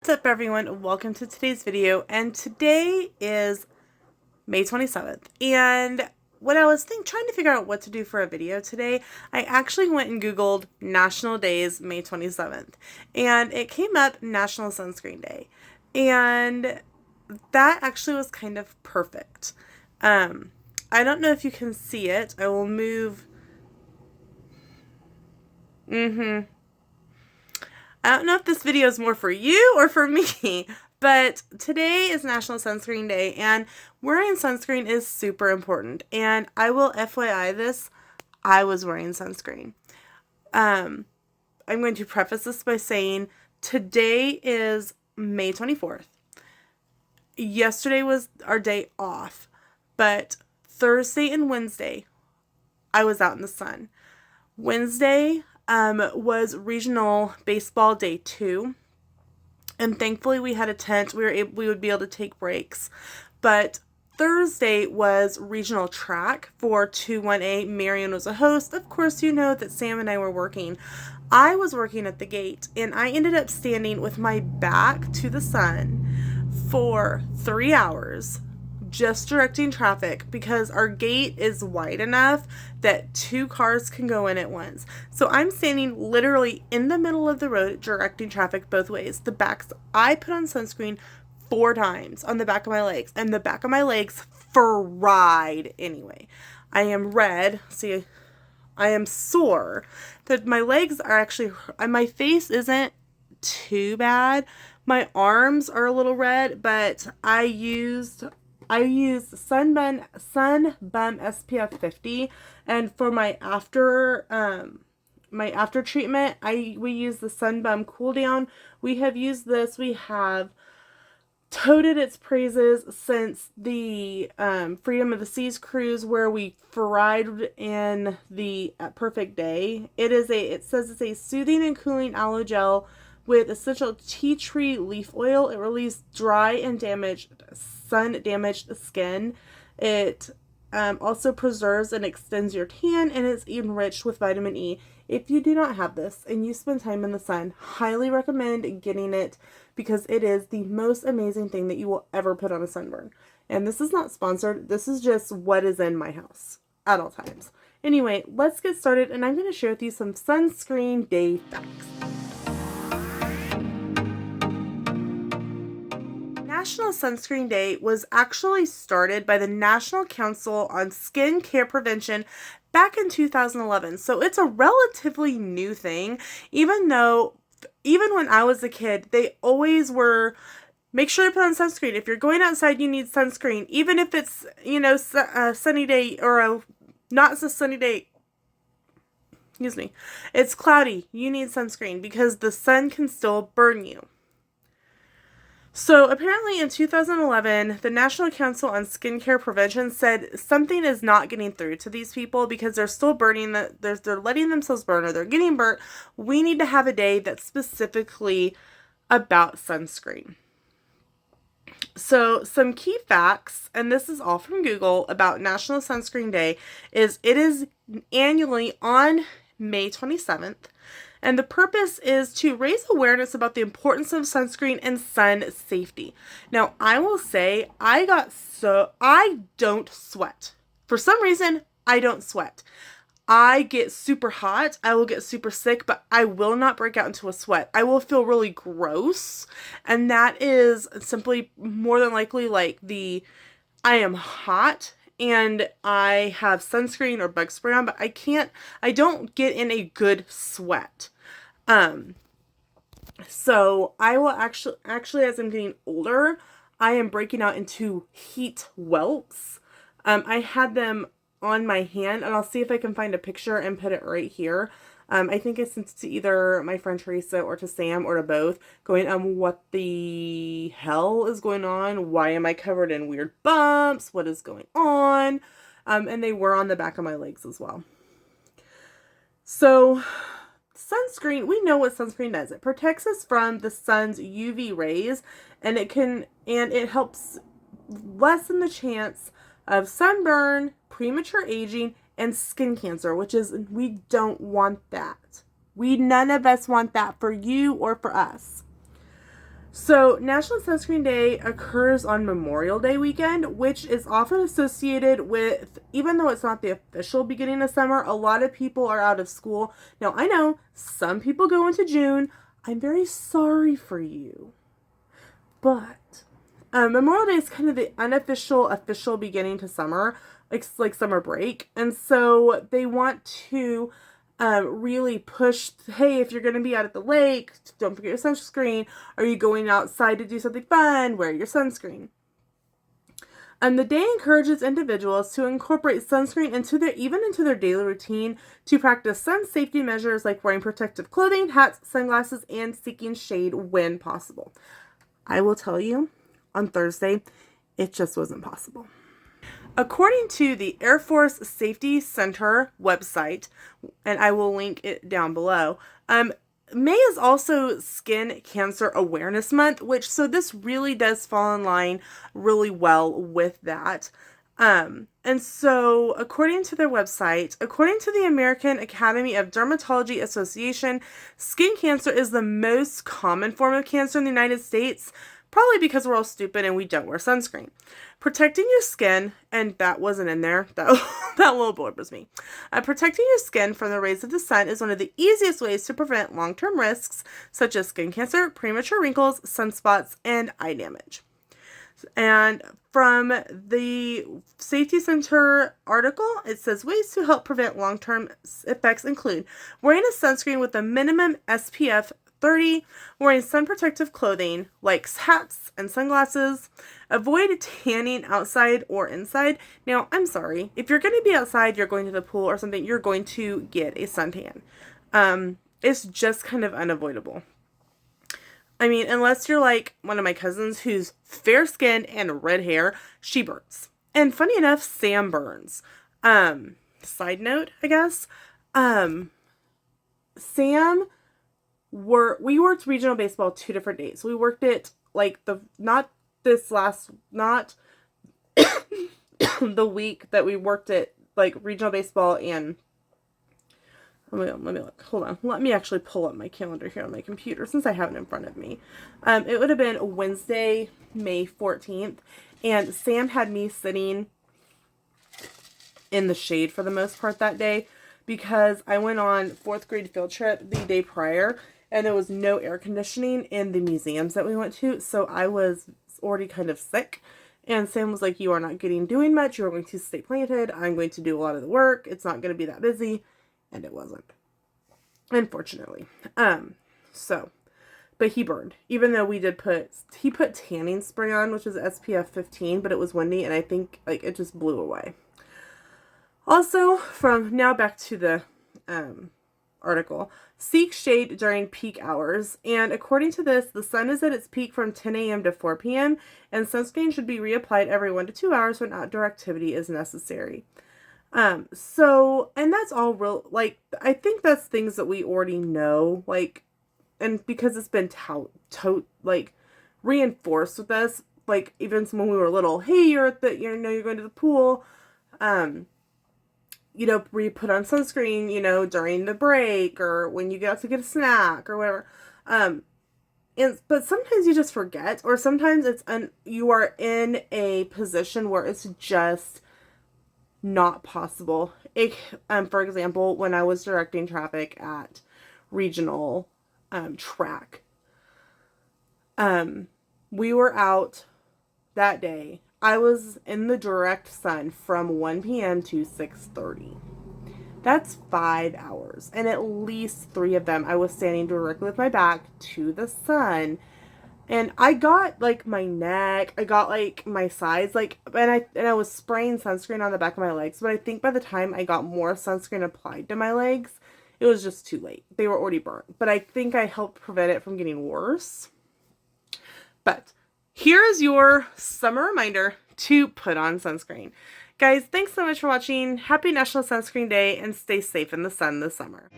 What's up, everyone? Welcome to today's video, and today is May 27th, and when I was trying to figure out what to do for a video today, I actually went and googled National Days May 27th, and it came up National Sunscreen Day, and that actually was kind of perfect. I don't know if you can see it. I will move. I don't know if this video is more for you or for me, but today is National Sunscreen Day, and wearing sunscreen is super important. And I will FYI this, I was wearing sunscreen. I'm going to preface this by saying today is May 24th. Yesterday was our day off, but Thursday and Wednesday, I was out in the sun. Wednesday was regional baseball day 2, and thankfully we had a tent. We would be able to take breaks. But Thursday was regional track for 2-1A. Marion was a host. Of course, you know that Sam and I were working. I was working at the gate, and I ended up standing with my back to the sun for 3 hours just directing traffic, because our gate is wide enough that 2 cars can go in at once. So I'm standing literally in the middle of the road directing traffic both ways. I put on sunscreen 4 times on the back of my legs, and the back of my legs fried anyway. I am red. See, I am sore. That my legs are actually, my face isn't too bad. My arms are a little red, but I used Sunbum SPF 50, and for my after treatment, we use the Sunbum Cool Down. We have used this. We have toted its praises since the Freedom of the Seas cruise, where we fried in the Perfect Day. It says it's a soothing and cooling aloe gel with essential tea tree leaf oil. It relieves dry and sun-damaged skin. It also preserves and extends your tan, and is enriched with vitamin E. If you do not have this and you spend time in the sun, highly recommend getting it, because it is the most amazing thing that you will ever put on a sunburn. And this is not sponsored. This is just what is in my house at all times. Anyway, let's get started, and I'm going to share with you some sunscreen day facts. National Sunscreen Day was actually started by the National Council on Skin Care Prevention back in 2011. So it's a relatively new thing, even when I was a kid, they always were, make sure you put on sunscreen. If you're going outside, you need sunscreen. Even if it's, a sunny day or a not so sunny day, it's cloudy, you need sunscreen because the sun can still burn you. So apparently in 2011, the National Council on Skincare Prevention said something is not getting through to these people, because they're still burning, they're letting themselves burn, or they're getting burnt. We need to have a day that's specifically about sunscreen. So some key facts, and this is all from Google, about National Sunscreen Day is it is annually on May 27th. And the purpose is to raise awareness about the importance of sunscreen and sun safety. Now, I will say, I don't sweat. For some reason, I don't sweat. I get super hot, I will get super sick, but I will not break out into a sweat. I will feel really gross, and that is simply more than likely I am hot and I have sunscreen or bug spray on, but I don't get in a good sweat. So I will actually, as I'm getting older, I am breaking out into heat welts. I had them on my hand, and I'll see if I can find a picture and put it right here. I think I sent it to either my friend Teresa or to Sam or to both, going, what the hell is going on? Why am I covered in weird bumps? What is going on? And they were on the back of my legs as well. So sunscreen, we know what sunscreen does. It protects us from the sun's UV rays, and it helps lessen the chance of sunburn, premature aging, and skin cancer, we don't want that. None of us want that for you or for us. So, National Sunscreen Day occurs on Memorial Day weekend, which is often associated with, even though it's not the official beginning of summer, a lot of people are out of school. Now, I know some people go into June. I'm very sorry for you. But Memorial Day is kind of the unofficial, official beginning to summer, like summer break. And so they want to really push, hey, if you're going to be out at the lake, don't forget your sunscreen. Are you going outside to do something fun? Wear your sunscreen. And the day encourages individuals to incorporate sunscreen into their daily routine to practice sun safety measures like wearing protective clothing, hats, sunglasses, and seeking shade when possible. I will tell you, on Thursday, it just wasn't possible. According to the Air Force Safety Center website, and I will link it down below, May is also Skin Cancer Awareness Month, so this really does fall in line really well with that. And so, according to their website, according to the American Academy of Dermatology Association, skin cancer is the most common form of cancer in the United States, probably because we're all stupid and we don't wear sunscreen. Protecting your skin, and that wasn't in there, that little blurb was me. Protecting your skin from the rays of the sun is one of the easiest ways to prevent long-term risks, such as skin cancer, premature wrinkles, sunspots, and eye damage. And from the Safety Center article, it says ways to help prevent long-term effects include wearing a sunscreen with a minimum SPF 30, wearing sun protective clothing like hats and sunglasses, avoid tanning outside or inside. Now, I'm sorry, if you're going to be outside, you're going to the pool or something, you're going to get a suntan. It's just kind of unavoidable. I mean, unless you're like one of my cousins who's fair-skinned and red hair, she burns. And funny enough, Sam burns. Side note, I guess. We worked regional baseball 2 different days. We worked it like not the week that we worked it like regional baseball, and let me look. Hold on. Let me actually pull up my calendar here on my computer since I have it in front of me. It would have been Wednesday, May 14th, and Sam had me sitting in the shade for the most part that day because I went on 4th grade field trip the day prior, and there was no air conditioning in the museums that we went to, so I was already kind of sick. And Sam was like, you are not doing much. You are going to stay planted. I'm going to do a lot of the work. It's not going to be that busy. And it wasn't, unfortunately. But he burned. Even though he put tanning spray on, which is SPF 15, but it was windy, and I think like it just blew away. Also, from now back to the article, seek shade during peak hours. And according to this, the sun is at its peak from 10 a.m. to 4 p.m. and sunscreen should be reapplied every 1 to 2 hours when outdoor activity is necessary. And that's all real, like, I think that's things that we already know, like, and because it's been reinforced with us, like, even when we were little, hey, you're going to the pool, where you put on sunscreen, during the break, or when you get out to get a snack, or whatever, but sometimes you just forget, or sometimes you are in a position where it's just not possible. For example, when I was directing traffic at regional track, we were out that day. I was in the direct sun from 1 p.m. to 6:30. That's 5 hours, and at least 3 of them I was standing directly with my back to the sun. And I got, like, my neck, I got, like, my sides, like, and I was spraying sunscreen on the back of my legs, but I think by the time I got more sunscreen applied to my legs, it was just too late. They were already burnt. But I think I helped prevent it from getting worse. But here is your summer reminder to put on sunscreen. Guys, thanks so much for watching. Happy National Sunscreen Day, and stay safe in the sun this summer.